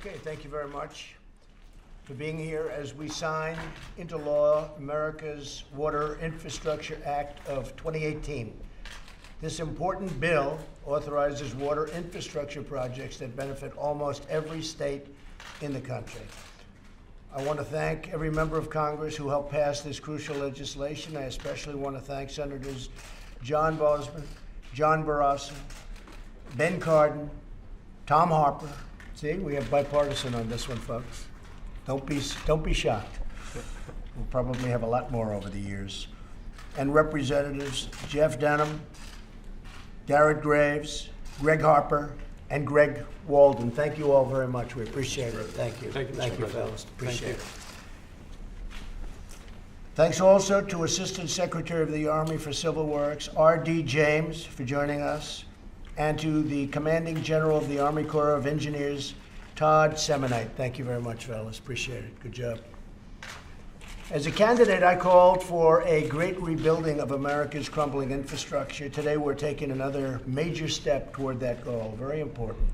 Okay, thank you very much for being here as we sign into law America's Water Infrastructure Act of 2018. This important bill authorizes water infrastructure projects that benefit almost every state in the country. I want to thank every member of Congress who helped pass this crucial legislation. I especially want to thank Senators John Boozman, John Barrasso, Ben Cardin, Tom Harper. See, we have bipartisan on this one, folks. Don't be shocked. We'll probably have a lot more over the years. And Representatives Jeff Denham, Garrett Graves, Greg Harper, and Greg Walden. Thank you all very much. We appreciate it. Thank you. Thank you, Mr. Thank you, President. fellas. Appreciate Thank it. Thanks also to Assistant Secretary of the Army for Civil Works, R.D. James, for joining us, and to the Commanding General of the Army Corps of Engineers, Todd Semonite. Thank you very much, fellas. Appreciate it. Good job. As a candidate, I called for a great rebuilding of America's crumbling infrastructure. Today, we're taking another major step toward that goal. Very important.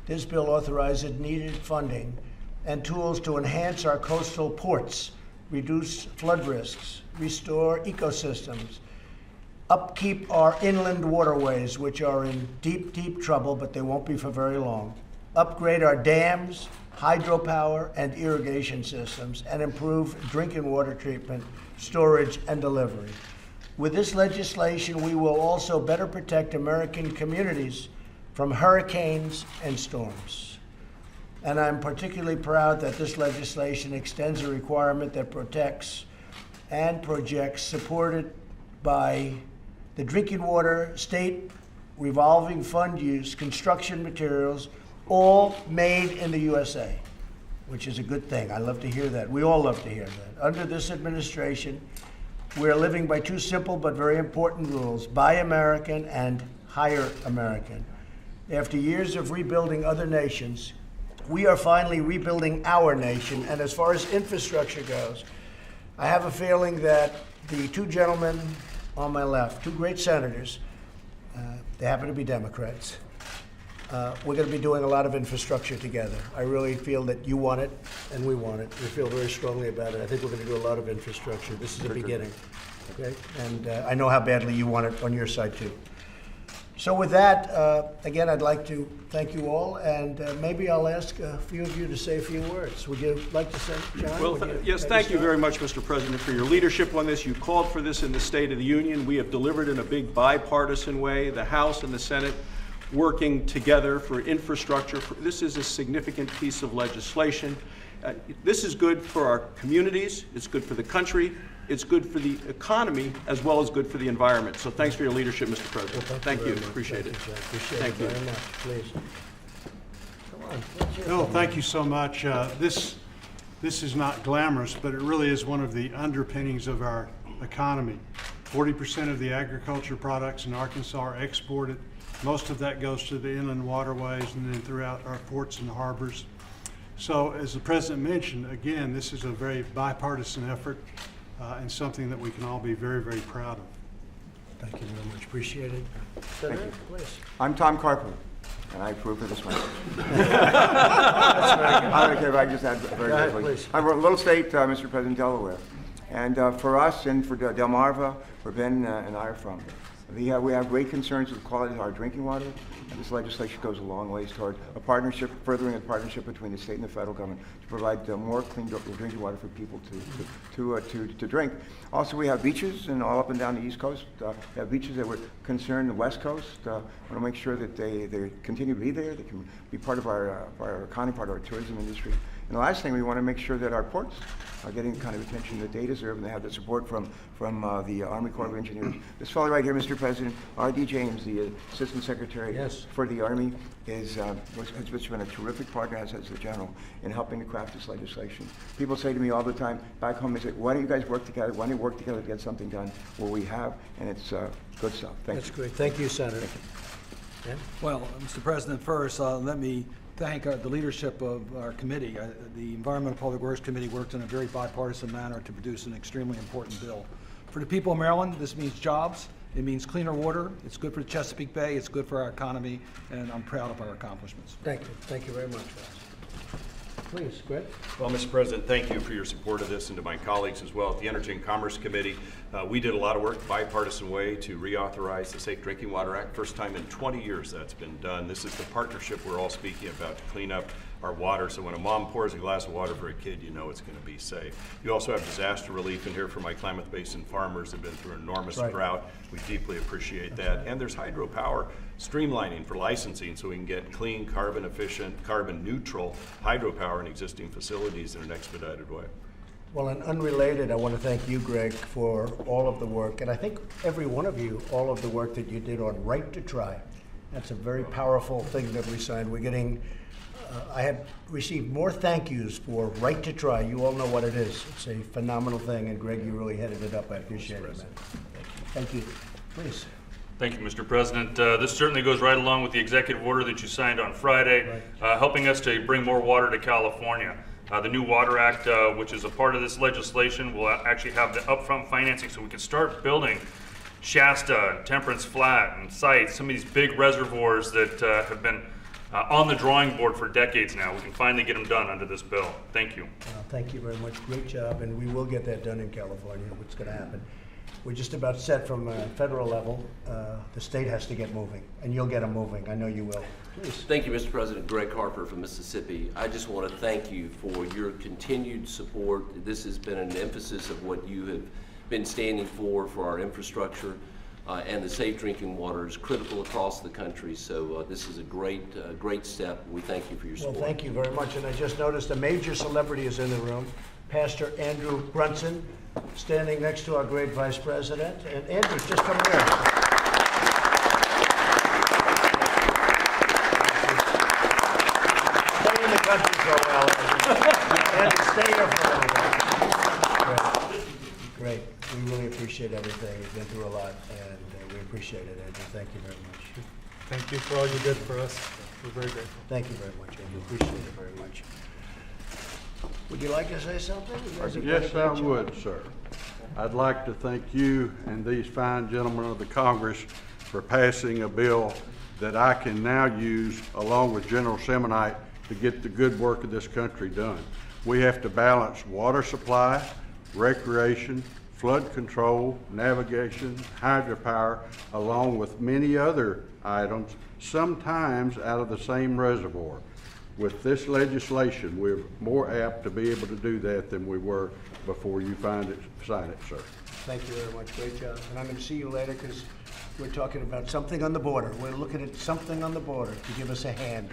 This bill authorizes needed funding and tools to enhance our coastal ports, reduce flood risks, restore ecosystems, upkeep our inland waterways, which are in deep, deep trouble, but they won't be for very long, upgrade our dams, hydropower, and irrigation systems, and improve drinking water treatment, storage, and delivery. With this legislation, we will also better protect American communities from hurricanes and storms. And I'm particularly proud that this legislation extends a requirement that protects and projects supported by the drinking water, state revolving fund use, construction materials, all made in the USA, which is a good thing. I love to hear that. We all love to hear that. Under this administration, we're living by two simple but very important rules: buy American and hire American. After years of rebuilding other nations, we are finally rebuilding our nation. And as far as infrastructure goes, I have a feeling that the two gentlemen on my left, two great senators, they happen to be Democrats, we're going to be doing a lot of infrastructure together. I really feel that you want it and we want it. We feel very strongly about it. I think we're going to do a lot of infrastructure. This is the beginning, okay? And I know how badly you want it on your side too. So with that, again, I'd like to thank you all, and maybe I'll ask a few of you to say a few words. Would you like to say, John? Well, yes, thank you very much, Mr. President, for your leadership on this. You called for this in the State of the Union. We have delivered in a big bipartisan way. The House and the Senate working together for infrastructure. This is a significant piece of legislation. This is good for our communities. It's good for the country. It's good for the economy as well as good for the environment. So thanks for your leadership, Mr. President. Well, thank you. Much. Appreciate it. Thank you very much. Please. Come on. Bill, thank you so much. This is not glamorous, but it really is one of the underpinnings of our economy. 40% of the agriculture products in Arkansas are exported. Most of that goes to the inland waterways and then throughout our ports and harbors. So as the President mentioned, again, this is a very bipartisan effort and something that we can all be very, very proud of. Thank you very much. Appreciate it. Thank you. Please. I'm Tom Carper, and I approve of this message. I don't care if I just add very Go ahead, quickly. please. I'm from a little state, Mr. President, Delaware. And for us and for Delmarva, where Ben and I are from, we have great concerns with the quality of our drinking water. And this legislation goes a long ways toward a partnership, furthering a partnership between the state and the federal government to provide more clean drinking water for people to drink. Also, we have beaches and all up and down the East Coast. We have beaches that we're concerned the West Coast. Want to make sure that they continue to be there. They can be part of our economy, part of our tourism industry. And the last thing, we want to make sure that our ports are getting the kind of attention that they deserve, and they have the support from the Army Corps of Engineers. This fellow right here, Mr. President, R.D. James, the Assistant Secretary for the Army, has been a terrific partner, as the General, in helping to craft this legislation. People say to me all the time, back home, they say, why don't you guys work together? Why don't you work together to get something done? Well, we have, and it's good stuff. Thank you. That's great. Thank you, Senator. Yeah? Well, Mr. President, first, let me thank the leadership of our committee. The Environmental Public Works Committee worked in a very bipartisan manner to produce an extremely important bill. For the people of Maryland, this means jobs. It means cleaner water. It's good for the Chesapeake Bay. It's good for our economy, and I'm proud of our accomplishments. Thank you. Thank you very much, guys. Please, Greg. Well, Mr. President, thank you for your support of this, and to my colleagues as well at the Energy and Commerce Committee. We did a lot of work bipartisan way to reauthorize the Safe Drinking Water Act. First time in 20 years that's been done. This is the partnership we're all speaking about to clean up our water, so when a mom pours a glass of water for a kid, you know it's going to be safe. You also have disaster relief in here for my Klamath Basin farmers that have been through an enormous drought. We deeply appreciate that. And there's hydropower streamlining for licensing so we can get clean, carbon efficient, carbon neutral hydropower in existing facilities in an expedited way. Well, and unrelated, I want to thank you, Greg, for all of the work, and I think every one of you, all of the work that you did on Right to Try. That's a very powerful thing that we signed. We're getting, I have received more thank yous for Right to Try. You all know what it is. It's a phenomenal thing, and Greg, you really headed it up. I appreciate it, man. Thank you. Please. Thank you, Mr. President. This certainly goes right along with the executive order that you signed on Friday, helping us to bring more water to California. The new Water Act, which is a part of this legislation, will actually have the upfront financing so we can start building Shasta, and Temperance Flat, and sites, some of these big reservoirs that have been on the drawing board for decades now. We can finally get them done under this bill. Thank you. Thank you very much. Great job, and we will get that done in California. What's going to happen? We're just about set from a federal level. The state has to get moving, and you'll get them moving. I know you will. Please. Thank you, Mr. President. Greg Harper from Mississippi. I just want to thank you for your continued support. This has been an emphasis of what you have been standing for our infrastructure, and the safe drinking water is critical across the country. So this is a great step. We thank you for your support. Well, thank you very much. And I just noticed a major celebrity is in the room, Pastor Andrew Brunson, standing next to our great Vice President. And Andrew, just come here. Stay in the country for a while, Andrew. Andrew, stay here for a little while. Great. We really appreciate everything. You've been through a lot, and we appreciate it, Andrew. Thank you very much. Thank you for all you did for us. We're very grateful. Thank you very much, Andrew. Appreciate it very much. Would you like to say something? You guys have done a Yes, great I job. would, sir. I'd like to thank you and these fine gentlemen of the Congress for passing a bill that I can now use along with General Semonite to get the good work of this country done. We have to balance water supply, recreation, flood control, navigation, hydropower, along with many other items, sometimes out of the same reservoir. With this legislation, we're more apt to be able to do that than we were before you sign it, sir. Thank you very much. Great job. And I'm going to see you later because we're talking about something on the border. We're looking at something on the border to give us a hand.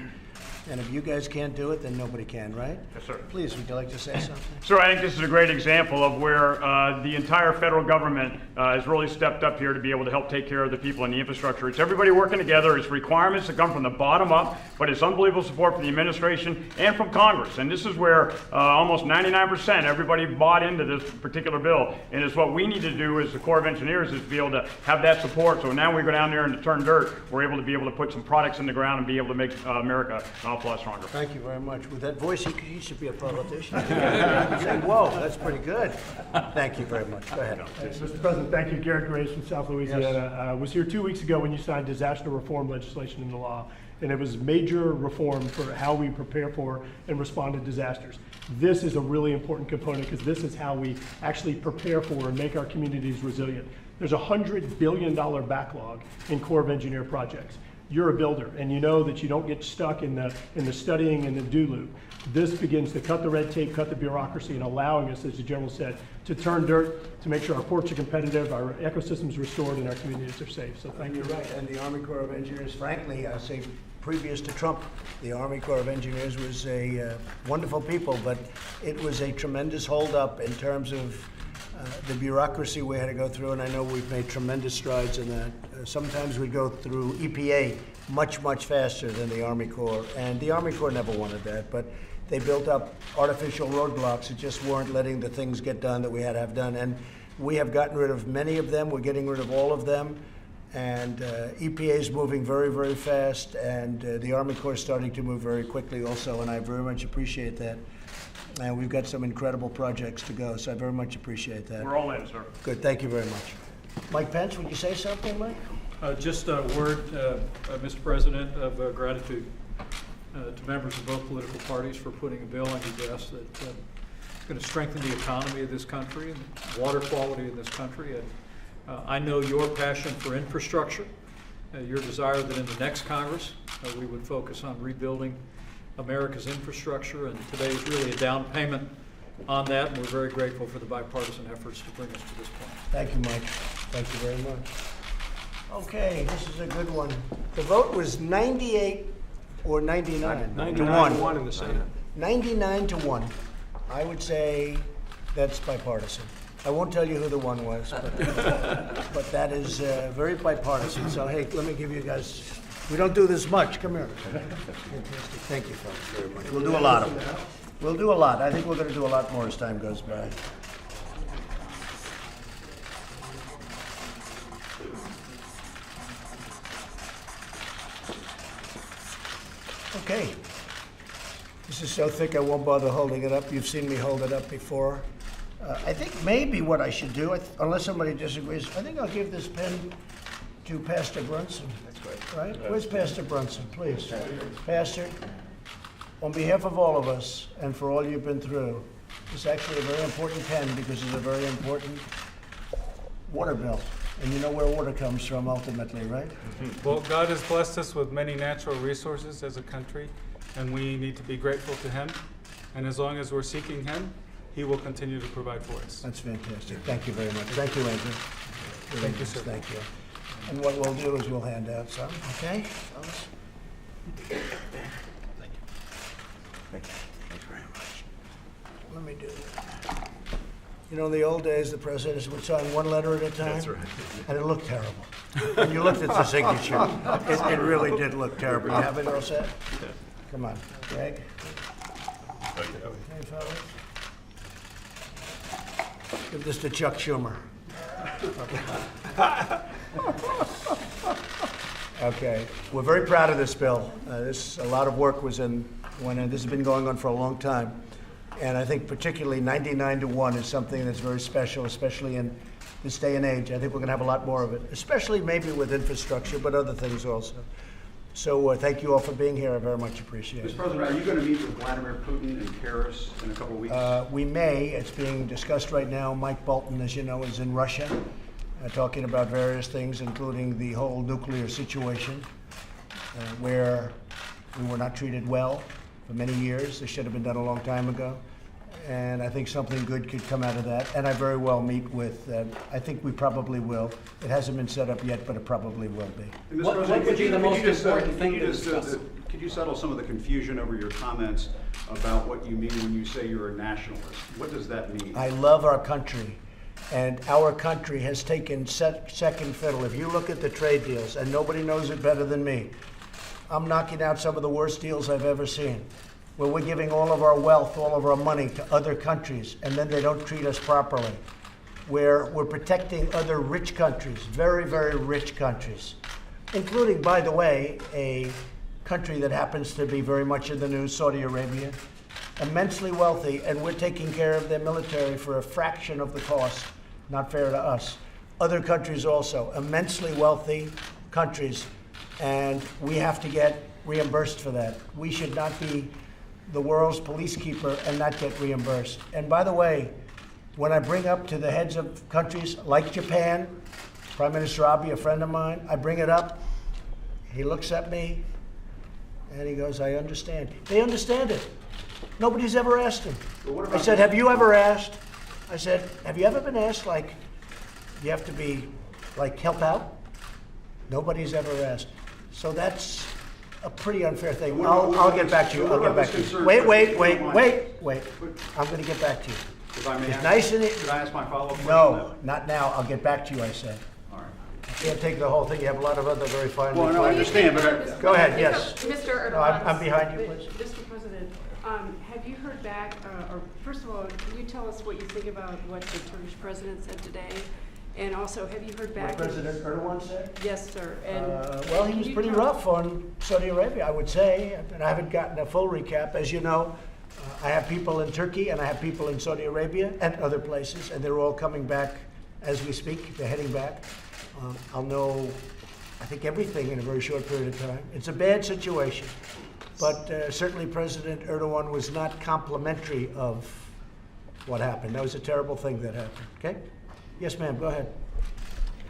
And if you guys can't do it, then nobody can, right? Yes, sir. Please, would you like to say something? Sir, I think this is a great example of where the entire federal government has really stepped up here to be able to help take care of the people in the infrastructure. It's everybody working together. It's requirements that come from the bottom up, but it's unbelievable support from the administration and from Congress. And this is where almost 99% everybody bought into this particular bill. And it's what we need to do as the Corps of Engineers is to be able to have that support. So now we go down there and to turn dirt, we're able to put some products in the ground and be able to make America an awful lot stronger. Thank you very much. With that voice, he should be a politician. Say, whoa, that's pretty good. Thank you very much. Go ahead. Mr. President, thank you. Garrett Grace from South Louisiana. I was here 2 weeks ago when you signed disaster reform legislation into law, and it was major reform for how we prepare for and respond to disasters. This is a really important component because this is how we actually prepare for and make our communities resilient. There's a $100 billion backlog in Corps of Engineer projects. You're a builder, and you know that you don't get stuck in the studying and the do loop. This begins to cut the red tape, cut the bureaucracy, and allowing us, as the General said, to turn dirt, to make sure our ports are competitive, our ecosystems restored, and our communities are safe. So thank you. You're right. And the Army Corps of Engineers, frankly, I say previous to Trump, the Army Corps of Engineers was a wonderful people, but it was a tremendous holdup in terms of the bureaucracy we had to go through, and I know we've made tremendous strides in that. Sometimes we go through EPA much, much faster than the Army Corps, and the Army Corps never wanted that, but they built up artificial roadblocks that just weren't letting the things get done that we had to have done, and we have gotten rid of many of them. We're getting rid of all of them, and EPA is moving very, very fast, and the Army Corps is starting to move very quickly also, and I very much appreciate that. And we've got some incredible projects to go, so I very much appreciate that. We're all in, sir. Good, thank you very much. Mike Pence, would you say something, Mike? Just a word, Mr. President, of gratitude. to members of both political parties for putting a bill on your desk that's going to strengthen the economy of this country and water quality in this country. And I know your passion for infrastructure, your desire that in the next Congress we would focus on rebuilding America's infrastructure, and today is really a down payment on that, and we're very grateful for the bipartisan efforts to bring us to this point. Thank you, Mike. Thank you very much. Okay, this is a good one. The vote was 98 or 99? 99 to 1 in the Senate. 99 to 1. I would say that's bipartisan. I won't tell you who the one was, but that is very bipartisan. So, hey, let me give you guys, we don't do this much. Come here. Fantastic. Thank you, folks, very much. We'll do a lot of it. We'll do a lot. I think we're going to do a lot more as time goes by. Okay. This is so thick I won't bother holding it up. You've seen me hold it up before. I think maybe what I should do, unless somebody disagrees, I think I'll give this pen to Pastor Brunson. That's great. Right? Where's Pastor Brunson, please? Pastor, on behalf of all of us and for all you've been through, it's actually a very important pen because it's a very important water bill. And you know where water comes from ultimately, right? Well, God has blessed us with many natural resources as a country, and we need to be grateful to Him. And as long as we're seeking Him, He will continue to provide for us. That's fantastic. Thank you very much. Thank you, Andrew. Thank you, sir. Thank you. And what we'll do is we'll hand out some, okay? Thank you. Thanks very much. Let me do that. You know, in the old days, the presidents would sign one letter at a time. That's right. And it looked terrible. When you looked at the signature, it really did look terrible. You have it all set? Come on, Greg. Okay, fellas. Give this to Chuck Schumer. Okay, we're very proud of this bill. A lot of work was in when this has been going on for a long time. And I think particularly 99 to 1 is something that's very special, especially in this day and age. I think we're going to have a lot more of it, especially maybe with infrastructure, but other things also. So thank you all for being here. I very much appreciate it. Mr. President, are you going to meet with Vladimir Putin in Paris in a couple of weeks? We may. It's being discussed right now. Mike Bolton, as you know, is in Russia, talking about various things, including the whole nuclear situation, where we were not treated well for many years. This should have been done a long time ago. And I think something good could come out of that. And I very well meet with, I think we probably will. It hasn't been set up yet, but it probably will be. What would be the most important thing to discuss? Could you settle some of the confusion over your comments about what you mean when you say you're a nationalist? What does that mean? I love our country. And our country has taken second fiddle. If you look at the trade deals, and nobody knows it better than me, I'm knocking out some of the worst deals I've ever seen, where we're giving all of our wealth, all of our money to other countries, and then they don't treat us properly. Where we're protecting other rich countries, very, very rich countries, including, by the way, a country that happens to be very much in the news, Saudi Arabia, immensely wealthy, and we're taking care of their military for a fraction of the cost. Not fair to us. Other countries also, immensely wealthy countries, and we have to get reimbursed for that. We should not be the world's police keeper and not get reimbursed. And by the way, when I bring up to the heads of countries like Japan, Prime Minister Abe, a friend of mine, I bring it up, he looks at me and he goes, I understand. They understand it. Nobody's ever asked him. I said, have you ever asked? I said, have you ever been asked, like, you have to be, like, help out? Nobody's ever asked. So that's a pretty unfair thing. I'll get back to you. I'll get back to you. Wait. I'm going to get back to you. If I may It's ask, nice in it. Could I ask my follow-up question? No, not now. I'll get back to you, I said. All right. I can't take the whole thing. You have a lot of other very fine. Well, no, I understand, but Go ahead, yes. Mr. Erdogan. No, I'm behind you, please. Mr. President, have you heard back, or first of all, can you tell us what you think about what the Turkish president said today? And also, have you heard back? What President Erdogan said? Yes, sir. And Well, he was pretty rough on Saudi Arabia, I would say, and I haven't gotten a full recap. As you know, I have people in Turkey and I have people in Saudi Arabia and other places, and they're all coming back as we speak. They're heading back. I'll know, I think, everything in a very short period of time. It's a bad situation. But certainly President Erdogan was not complimentary of what happened. That was a terrible thing that happened, okay? Yes, ma'am, go ahead.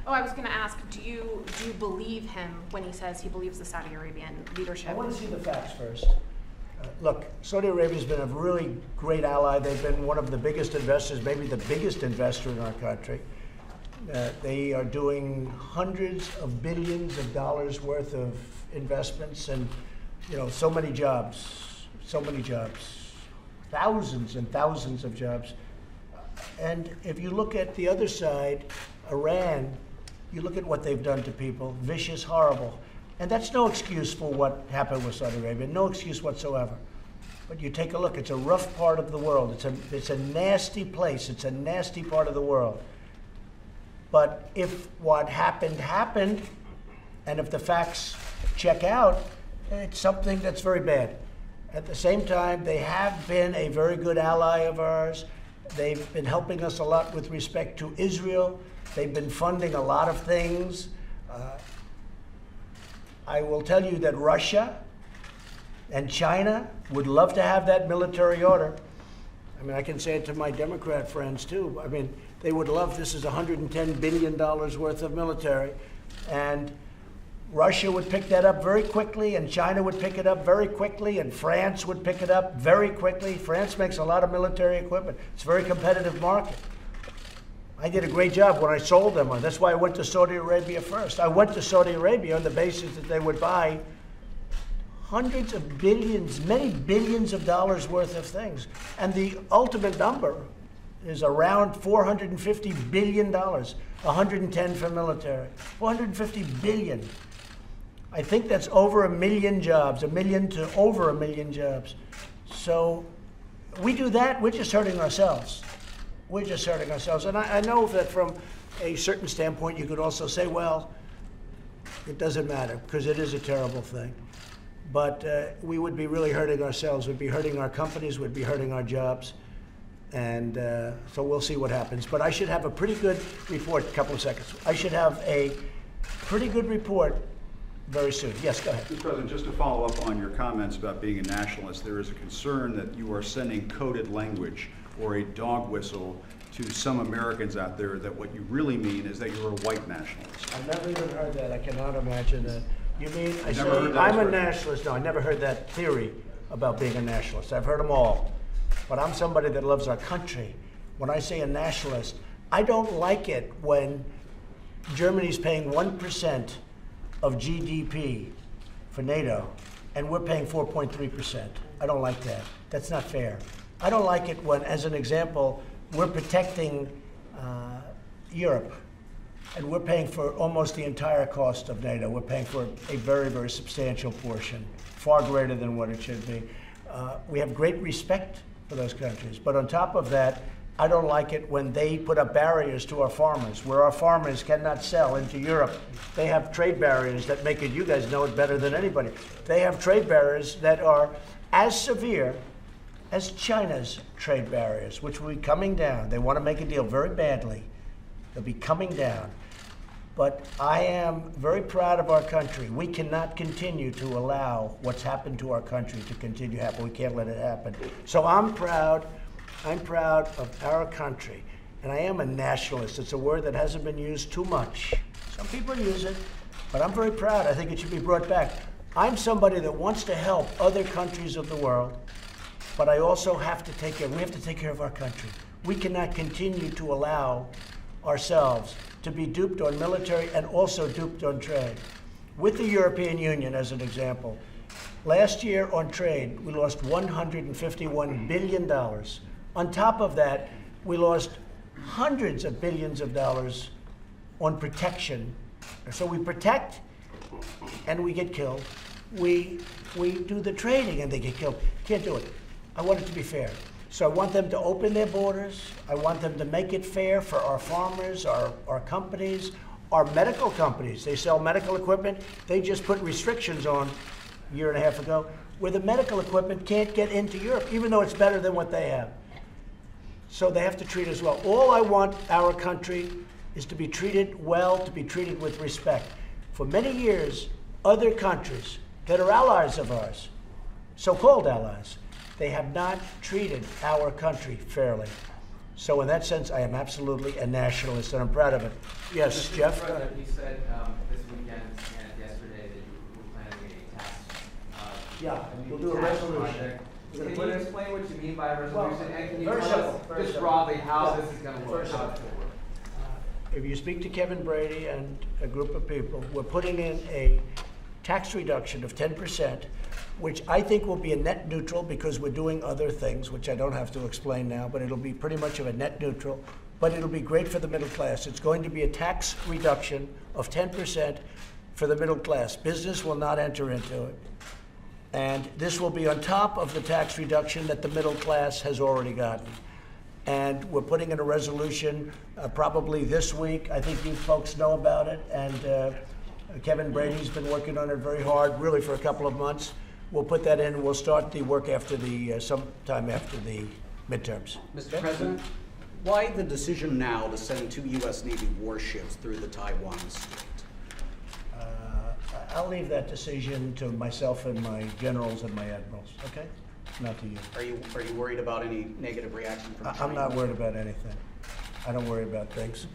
Oh, I was going to ask, do you believe him when he says he believes the Saudi Arabian leadership? I want to see the facts first. Look, Saudi Arabia's been a really great ally. They've been one of the biggest investors, maybe the biggest investor in our country. They are doing hundreds of billions of dollars worth of investments and, so many jobs, thousands and thousands of jobs. And if you look at the other side, Iran, you look at what they've done to people, vicious, horrible. And that's no excuse for what happened with Saudi Arabia, no excuse whatsoever. But you take a look, it's a rough part of the world. It's a nasty place, it's a nasty part of the world. But if what happened, and if the facts check out, it's something that's very bad. At the same time, they have been a very good ally of ours. They've been helping us a lot with respect to Israel. They've been funding a lot of things. I will tell you that Russia and China would love to have that military order. I mean, I can say it to my Democrat friends too. I mean, they would love, this is $110 billion worth of military. And Russia would pick that up very quickly, and China would pick it up very quickly, and France would pick it up very quickly. France makes a lot of military equipment. It's a very competitive market. I did a great job when I sold them. That's why I went to Saudi Arabia first. I went to Saudi Arabia on the basis that they would buy hundreds of billions, many billions of dollars worth of things. And the ultimate number is around $450 billion, 110 for military, 450 billion. I think that's over 1 million jobs, 1 million to over 1 million jobs. So we do that, we're just hurting ourselves. We're just hurting ourselves. And I know that from a certain standpoint, you could also say, well, it doesn't matter because it is a terrible thing. But we would be really hurting ourselves. We'd be hurting our companies. We'd be hurting our jobs. And so we'll see what happens. But I should have a pretty good report, a couple of seconds. I should have a pretty good report very soon. Yes, go ahead. Mr. President, just to follow up on your comments about being a nationalist, there is a concern that you are sending coded language or a dog whistle to some Americans out there that what you really mean is that you're a white nationalist. I've never even heard that. I cannot imagine that. You mean, I say, heard that I'm a expression. nationalist. No, I never heard that theory about being a nationalist. I've heard them all. But I'm somebody that loves our country. When I say a nationalist, I don't like it when Germany's paying 1% of GDP for NATO, and we're paying 4.3%. I don't like that. That's not fair. I don't like it when, as an example, we're protecting Europe, and we're paying for almost the entire cost of NATO. We're paying for a very, very substantial portion, far greater than what it should be. We have great respect for those countries, but on top of that, I don't like it when they put up barriers to our farmers, where our farmers cannot sell into Europe. They have trade barriers that make it, you guys know it better than anybody. They have trade barriers that are as severe as China's trade barriers, which will be coming down. They want to make a deal very badly. They'll be coming down. But I am very proud of our country. We cannot continue to allow what's happened to our country to continue to happen. We can't let it happen. So I'm proud of our country. And I am a nationalist. It's a word that hasn't been used too much. Some people use it, but I'm very proud. I think it should be brought back. I'm somebody that wants to help other countries of the world, but I also have to take care, we have to take care of our country. We cannot continue to allow ourselves to be duped on military and also duped on trade. With the European Union, as an example, last year on trade, we lost $151 billion. On top of that, we lost hundreds of billions of dollars on protection. So we protect and we get killed. We do the trading and they get killed. Can't do it. I want it to be fair. So I want them to open their borders. I want them to make it fair for our farmers, our companies, our medical companies. They sell medical equipment. They just put restrictions on a year and a half ago where the medical equipment can't get into Europe, even though it's better than what they have. So they have to treat us well. All I want our country is to be treated well, to be treated with respect. For many years, other countries that are allies of ours so-called allies. They have not treated our country fairly. So in that sense, I am absolutely a nationalist, and I'm proud of it. Yes, Jeff? Go ahead. You said this weekend and yesterday that you were planning a tax. Yeah, we'll do a resolution. Can you explain what you mean by a resolution? And can you very tell simple, us just broadly how this is going to work? If you speak to Kevin Brady and a group of people, we're putting in a tax reduction of 10%, which I think will be a net neutral because we're doing other things, which I don't have to explain now, but it'll be pretty much of a net neutral, but it'll be great for the middle class. It's going to be a tax reduction of 10% for the middle class. Business will not enter into it. And this will be on top of the tax reduction that the middle class has already gotten. And we're putting in a resolution probably this week. I think you folks know about it, and Kevin Brady's been working on it very hard, really for a couple of months. We'll put that in, and we'll start the work after the, sometime after the midterms. Mr. President, why the decision now to send 2 U.S. Navy warships through the Taiwan Strait? I'll leave that decision to myself and my generals and my admirals, okay? Not to you. Are you worried about any negative reaction from China? I'm not worried about anything. I don't worry about things.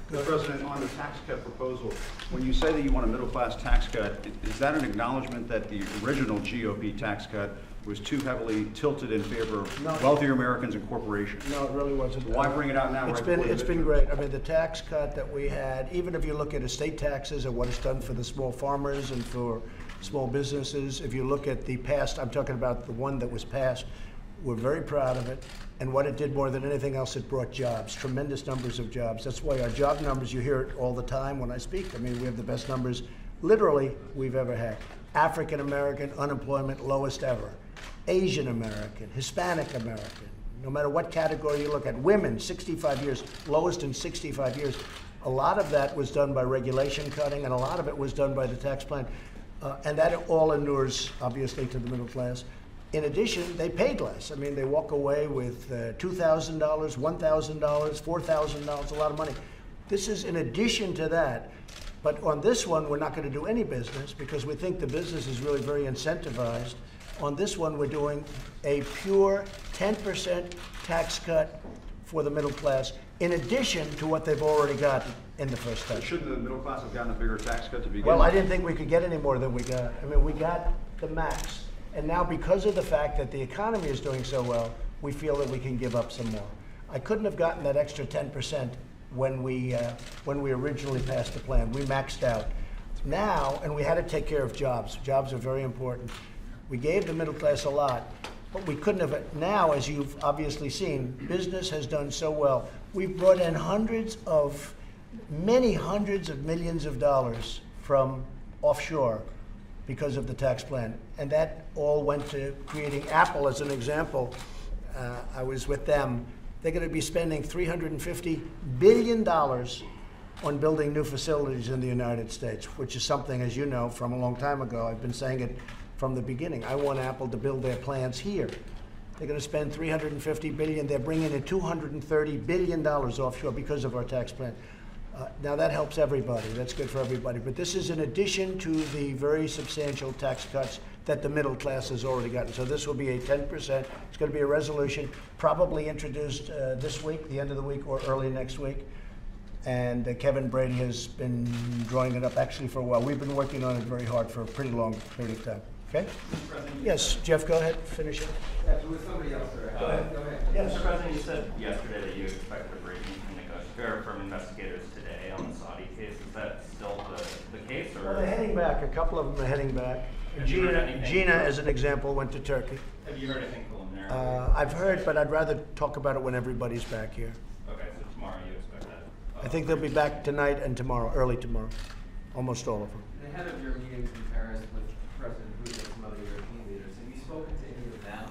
Mr. President, on the tax cut proposal, when you say that you want a middle-class tax cut, is that an acknowledgement that the original GOP tax cut was too heavily tilted in favor of wealthier Americans and corporations? No, it really wasn't. Why bring it out now? It's been great. I mean, the tax cut that we had, even if you look at estate taxes and what it's done for the small farmers and for small businesses, if you look at the past, I'm talking about the one that was passed, we're very proud of it. And what it did more than anything else, it brought jobs, tremendous numbers of jobs. That's why our job numbers, you hear it all the time when I speak. I mean, we have the best numbers, literally, we've ever had. African American unemployment, lowest ever. Asian American, Hispanic American, no matter what category you look at. Women, 65 years, lowest in 65 years. A lot of that was done by regulation cutting, and a lot of it was done by the tax plan. And that all inures, obviously, to the middle class. In addition, they paid less. I mean, they walk away with $2,000, $1,000, $4,000, a lot of money. This is in addition to that. But on this one, we're not going to do any business because we think the business is really very incentivized. On this one, we're doing a pure 10% tax cut for the middle class, in addition to what they've already gotten in the first cut. Shouldn't the middle class have gotten a bigger tax cut to begin with? Well, I didn't think we could get any more than we got. I mean, we got the max. And now, because of the fact that the economy is doing so well, we feel that we can give up some more. I couldn't have gotten that extra 10% when we originally passed the plan. We maxed out. Now, and we had to take care of jobs. Jobs are very important. We gave the middle class a lot, but we couldn't have. Now, as you've obviously seen, business has done so well. We've brought in many hundreds of millions of dollars from offshore because of the tax plan. And that all went to creating Apple as an example. I was with them. They're going to be spending $350 billion on building new facilities in the United States, which is something, as you know, from a long time ago. I've been saying it from the beginning. I want Apple to build their plants here. They're going to spend $350 billion. They're bringing in $230 billion offshore because of our tax plan. Now that helps everybody. That's good for everybody. But this is in addition to the very substantial tax cuts that the middle class has already gotten. So this will be a 10%. It's going to be a resolution probably introduced this week, the end of the week, or early next week. And Kevin Brady has been drawing it up actually for a while. We've been working on it very hard for a pretty long period of time. Okay? Yes, Jeff, go ahead, finish it. Yeah, with somebody else, sir. Go ahead. Yes. Mr. President, you said yesterday that you expect a briefing from investigators today on the Saudi case. Is that still the case? Or? Well, they're heading back. A couple of them are heading back. Gina, as an example, went to Turkey. Have you heard anything preliminary? I've heard, but I'd rather talk about it when everybody's back here. Okay, so tomorrow you expect that? I think they'll be back tonight and tomorrow, early tomorrow. Almost all of them. Ahead of your meetings in Paris with President Putin and some other European leaders, have you spoken to any of them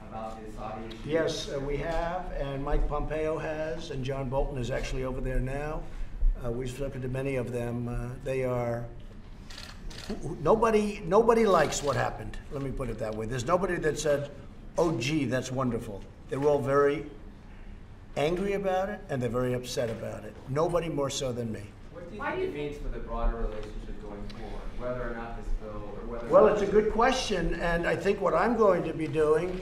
about the Saudi issue? Yes, we have, and Mike Pompeo has, and John Bolton is actually over there now. We've spoken to many of them. They are, nobody likes what happened. Let me put it that way. There's nobody that said, oh, gee, that's wonderful. They were all very angry about it, and they're very upset about it. Nobody more so than me. What do you think it means for the broader relationship going forward, whether or not this bill, or Well, it's a good question, and I think what I'm going to be doing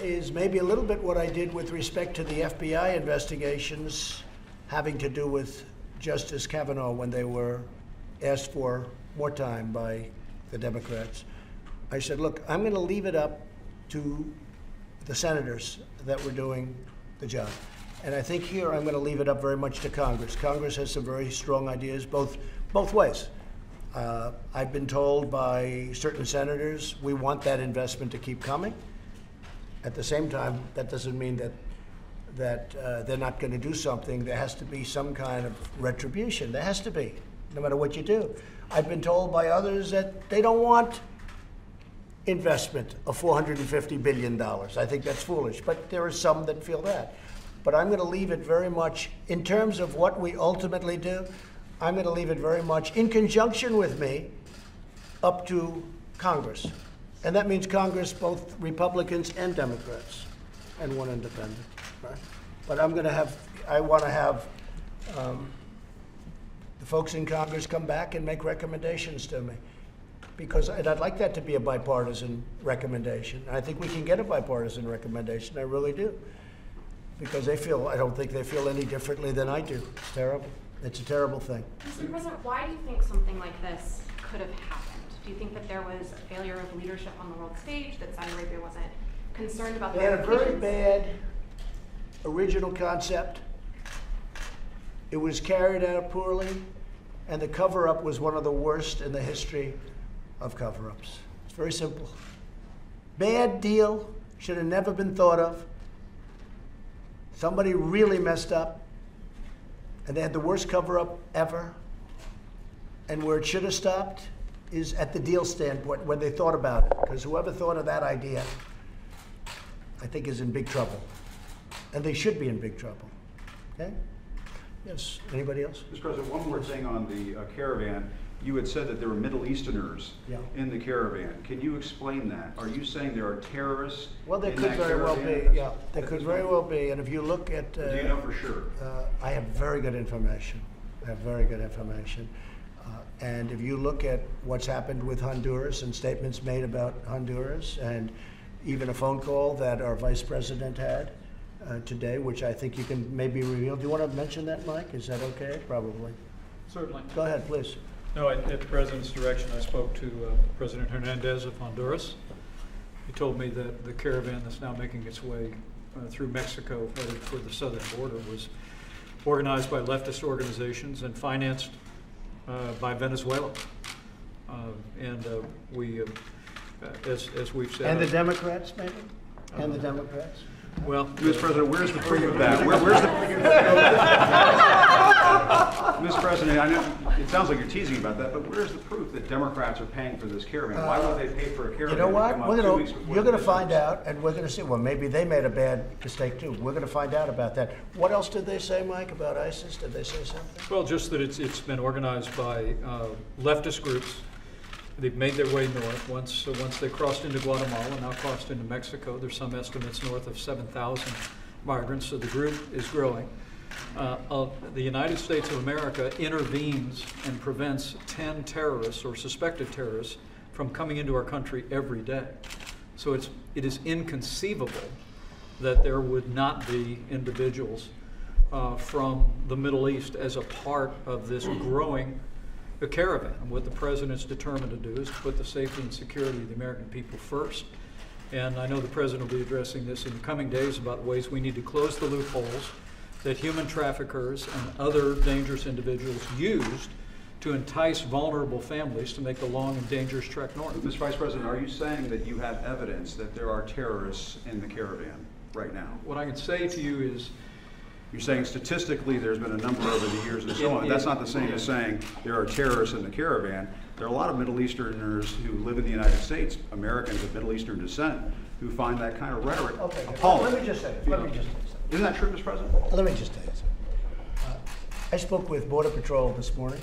is maybe a little bit what I did with respect to the FBI investigations having to do with Justice Kavanaugh when they were asked for more time by the Democrats. I said, look, I'm going to leave it up to the senators that were doing the job. And I think here I'm going to leave it up very much to Congress. Congress has some very strong ideas both ways. I've been told by certain senators we want that investment to keep coming. At the same time, that doesn't mean that they're not going to do something. There has to be some kind of retribution. There has to be, no matter what you do. I've been told by others that they don't want investment of $450 billion. I think that's foolish, but there are some that feel that. But I'm going to leave it very much, in terms of what we ultimately do, I'm going to leave it very much in conjunction with me up to Congress. And that means Congress, both Republicans and Democrats, and one independent, right? But I want to have the folks in Congress come back and make recommendations to me. And I'd like that to be a bipartisan recommendation. And I think we can get a bipartisan recommendation, I really do. Because I don't think they feel any differently than I do. It's terrible. It's a terrible thing. Mr. President, why do you think something like this could have happened? Do you think that there was a failure of leadership on the world stage, that Saudi Arabia wasn't concerned about the They had a very implications? bad original concept. It was carried out poorly, and the cover-up was one of the worst in the history of cover-ups. It's very simple. Bad deal, should have never been thought of. Somebody really messed up, and they had the worst cover-up ever. And where it should have stopped is at the deal standpoint, when they thought about it. Because whoever thought of that idea, I think, is in big trouble. And they should be in big trouble. Okay? Yes, anybody else? Mr. President, one more thing on the caravan. You had said that there were Middle Easterners in the caravan. Can you explain that? Are you saying there are terrorists Well, there in could that very well caravan? be, yeah. There could very well be. And if you look at... Do you know for sure? I have very good information. And if you look at what's happened with Honduras and statements made about Honduras, and even a phone call that our vice president had today, which I think you can maybe reveal. Do you want to mention that, Mike? Is that okay? Probably. Certainly. Go ahead, please. No, at the President's direction, I spoke to President Hernandez of Honduras. He told me that the caravan that's now making its way through Mexico, headed for the southern border, was organized by leftist organizations and financed by Venezuela. We, as we've said... And the Democrats, maybe? And the Democrats? Well, Mr. President, where's the proof of that? Where's the Mr. President, I know it sounds like you're teasing about that, but where's the proof that Democrats are paying for this caravan? Why would they pay for a caravan? You know what? to come up 2 weeks before You're going to the find midterms? out, and we're going to see. Well, maybe they made a bad mistake too. We're going to find out about that. What else did they say, Mike, about ISIS? Did they say something? Well, just that it's been organized by leftist groups. They've made their way north. Once they crossed into Guatemala, now crossed into Mexico. There's some estimates north of 7,000 migrants, so the group is growing. The United States of America intervenes and prevents 10 terrorists or suspected terrorists from coming into our country every day. So it is inconceivable that there would not be individuals from the Middle East as a part of this growing caravan. And what the President's determined to do is put the safety and security of the American people first. And I know the President will be addressing this in the coming days about ways we need to close the loopholes that human traffickers and other dangerous individuals used to entice vulnerable families to make the long and dangerous trek north. Mr. Vice President, are you saying that you have evidence that there are terrorists in the caravan right now? What I can say to you is, you're saying statistically there's been a number over the years and so on. That's not the same as saying there are terrorists in the caravan. There are a lot of Middle Easterners who live in the United States, Americans of Middle Eastern descent, who find that kind of rhetoric appalling. Let me just say something. Isn't that true, Mr. President? Let me just tell you something. I spoke with Border Patrol this morning,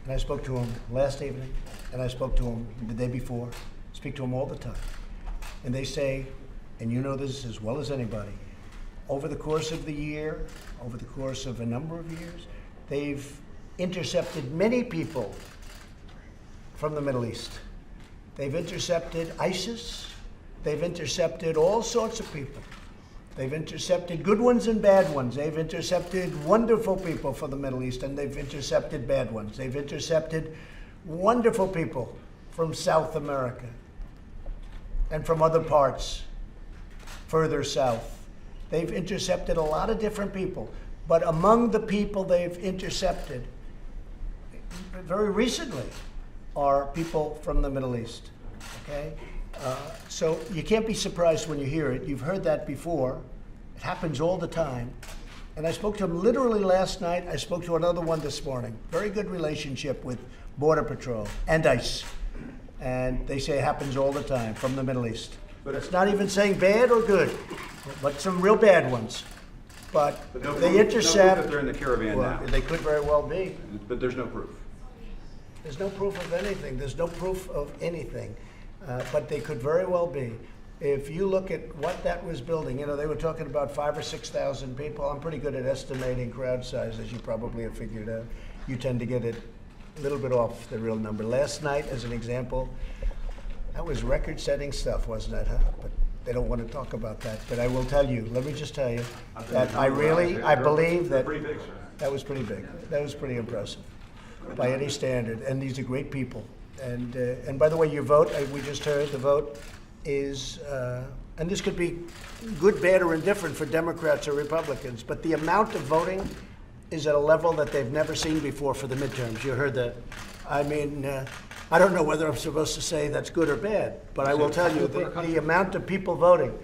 and I spoke to them last evening, and I spoke to them the day before. I speak to them all the time. And they say, and you know this as well as anybody, over the course of the year, over the course of a number of years, they've intercepted many people from the Middle East. They've intercepted ISIS. They've intercepted all sorts of people. They've intercepted good ones and bad ones. They've intercepted wonderful people for the Middle East, and they've intercepted bad ones. They've intercepted wonderful people from South America and from other parts further south. They've intercepted a lot of different people. But among the people they've intercepted very recently are people from the Middle East, okay? So you can't be surprised when you hear it. You've heard that before. It happens all the time. And I spoke to him literally last night. I spoke to another one this morning. Very good relationship with Border Patrol and ICE. And they say it happens all the time from the Middle East. But it's not even saying bad or good, but some real bad ones. But they intercept. No proof that they're in the caravan now. They could very well be. But there's no proof. There's no proof of anything. There's no proof of anything. But they could very well be. If you look at what that was building, you know, they were talking about 5,000 or 6,000 people. I'm pretty good at estimating crowd size, as you probably have figured out. You tend to get it a little bit off the real number. Last night, as an example, that was record-setting stuff, wasn't it? Huh? But they don't want to talk about that. But I will tell you, let me just tell you, that I believe that that was pretty big. That was pretty impressive by any standard. And these are great people. And by the way, your vote, we just heard the vote is, and this could be good, bad, or indifferent for Democrats or Republicans, but the amount of voting is at a level that they've never seen before for the midterms. You heard that. I mean, I don't know whether I'm supposed to say that's good or bad, but I will tell you that the amount of people voting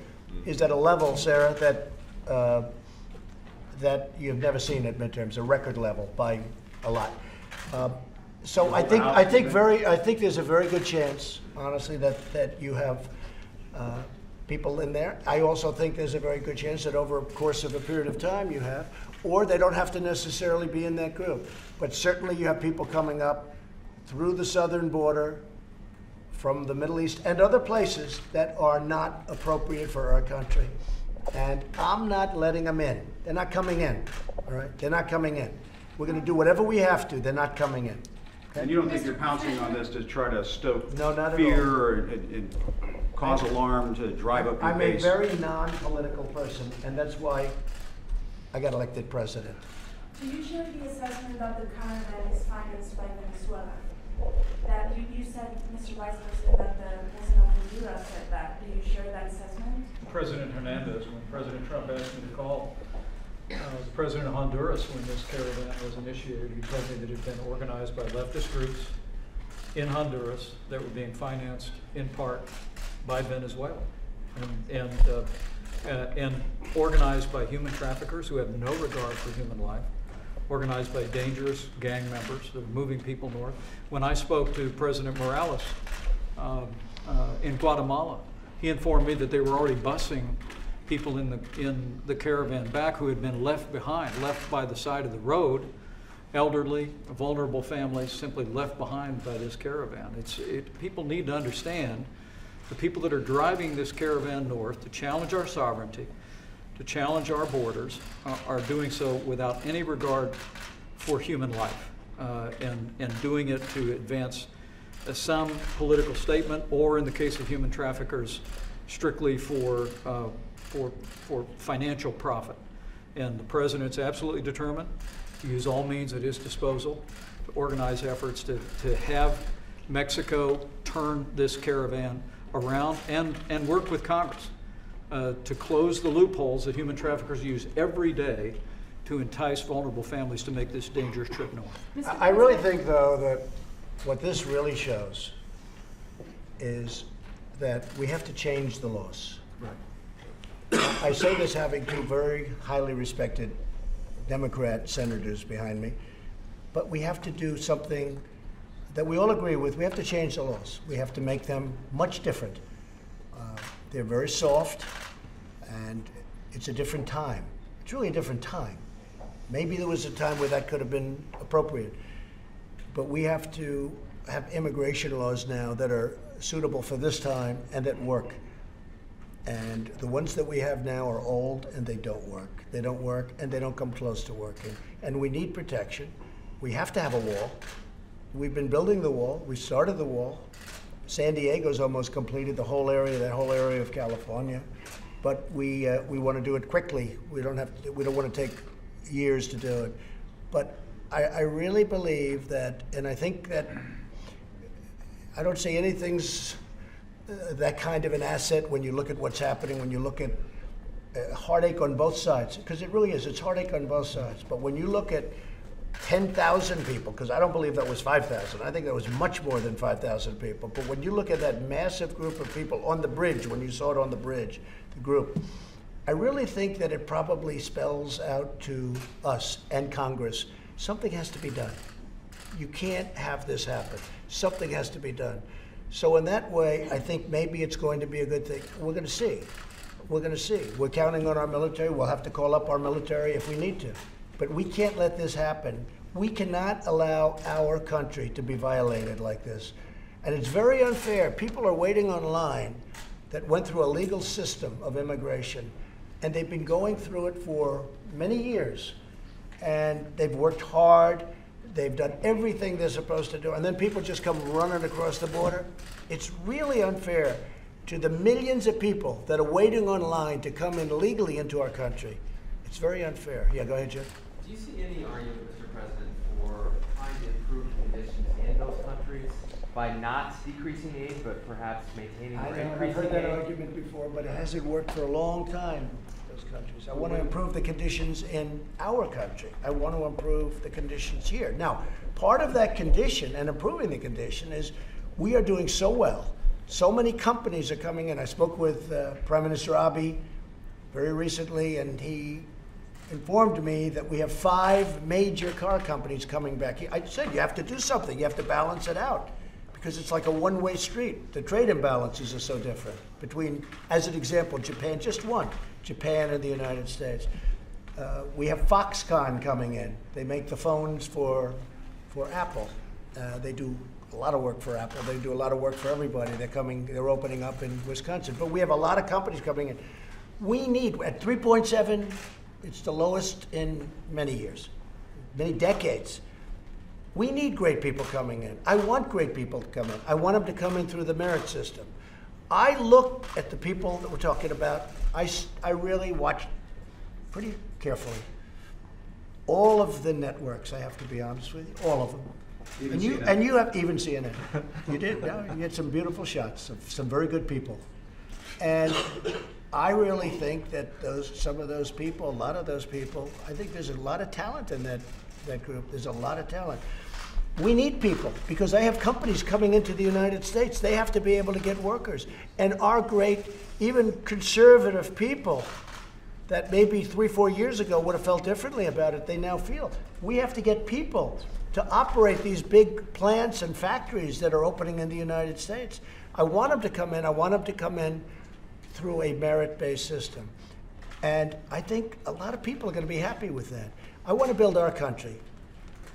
is at a level, Sarah, that you've never seen at midterms, a record level by a lot. So I think there's a very good chance, honestly, that you have people in there. I also think there's a very good chance that over a course of a period of time you have, or they don't have to necessarily be in that group. But certainly you have people coming up through the southern border from the Middle East and other places that are not appropriate for our country. And I'm not letting them in. They're not coming in, all right? They're not coming in. We're going to do whatever we have to. They're not coming in. Okay? And you don't think you're pouncing on this to try to stoke not fear and cause alarm to drive up your I'm base? a very non-political person, and that's why I got elected president. Do you share the assessment that the caravan is financed by Venezuela? That you said, Mr. Vice President, that the president of Honduras said that. Do you share that assessment? President Hernandez, when President Trump asked me to call the president of Honduras when this caravan was initiated, he told me that it had been organized by leftist groups in Honduras that were being financed in part by Venezuela and organized by human traffickers who have no regard for human life, organized by dangerous gang members that are moving people north. When I spoke to President Morales in Guatemala, he informed me that they were already busing people in the caravan back who had been left behind, left by the side of the road, elderly, vulnerable families simply left behind by this caravan. People need to understand the people that are driving this caravan north to challenge our sovereignty, to challenge our borders, are doing so without any regard for human life, and doing it to advance some political statement, or in the case of human traffickers, strictly for financial profit. And the president's absolutely determined to use all means at his disposal to organize efforts to have Mexico turn this caravan around and work with Congress to close the loopholes that human traffickers use every day to entice vulnerable families to make this dangerous trip north. I really think, though, that what this really shows is that we have to change the laws. Right. I say this having two very highly respected Democrat senators behind me, but we have to do something that we all agree with. We have to change the laws. We have to make them much different. They're very soft, and it's a different time. It's really a different time. Maybe there was a time where that could have been appropriate, but we have to have immigration laws now that are suitable for this time and that work. And the ones that we have now are old and they don't work. They don't work and they don't come close to working. And we need protection. We have to have a wall. We've been building the wall. We started the wall San Diego's almost completed, the whole area, that whole area of California. But we want to do it quickly. We don't want to take years to do it. But I really believe that, and I think that, I don't say anything's that kind of an asset when you look at what's happening, when you look at heartache on both sides, because it really is, it's heartache on both sides. But when you look at 10,000 people, because I don't believe that was 5,000, I think that was much more than 5,000 people. But when you look at that massive group of people on the bridge, when you saw it on the bridge, the group, I really think that it probably spells out to us and Congress, something has to be done. You can't have this happen. Something has to be done. So in that way, I think maybe it's going to be a good thing. We're going to see. We're going to see. We're counting on our military. We'll have to call up our military if we need to. But we can't let this happen. We cannot allow our country to be violated like this. And it's very unfair. People are waiting online that went through a legal system of immigration, and they've been going through it for many years. And they've worked hard. They've done everything they're supposed to do. And then people just come running across the border. It's really unfair to the millions of people that are waiting online to come in legally into our country. It's very unfair. Yeah, go ahead, Jim. Do you see any argument, Mr. President, for trying to improve conditions in those countries by not decreasing aid, but perhaps maintaining or increasing aid? I've heard that argument before, but it hasn't worked for a long time, those countries. I want to improve the conditions in our country. I want to improve the conditions here. Now, part of that condition and improving the condition is we are doing so well. So many companies are coming in. I spoke with Prime Minister Abiy very recently, and he informed me that we have 5 major car companies coming back. I said, you have to do something. You have to balance it out because it's like a one-way street. The trade imbalances are so different between, as an example, Japan, just one, Japan and the United States. We have Foxconn coming in. They make the phones for Apple. They do a lot of work for Apple. They do a lot of work for everybody. They're opening up in Wisconsin. But we have a lot of companies coming in. We need, at 3.7, it's the lowest in many years, many decades. We need great people coming in. I want great people to come in. I want them to come in through the merit system. I look at the people that we're talking about. I really watch pretty carefully all of the networks, I have to be honest with you, all of them. And you have even CNN. You did, yeah, you had some beautiful shots of some very good people. And I really think that some of those people, a lot of those people, I think there's a lot of talent in that group. There's a lot of talent. We need people because I have companies coming into the United States. They have to be able to get workers. And our great, even conservative people that maybe 3-4 years ago would have felt differently about it, they now feel. We have to get people to operate these big plants and factories that are opening in the United States. I want them to come in. I want them to come in through a merit-based system. And I think a lot of people are going to be happy with that. I want to build our country.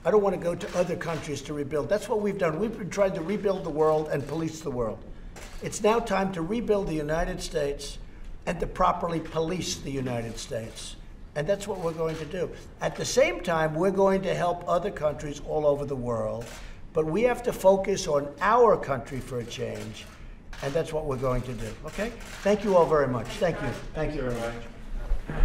I don't want to go to other countries to rebuild. That's what we've done. We've been trying to rebuild the world and police the world. It's now time to rebuild the United States and to properly police the United States. And that's what we're going to do. At the same time, we're going to help other countries all over the world, but we have to focus on our country for a change, and that's what we're going to do, okay? Thank you all very much. Thank you. Thank you very much.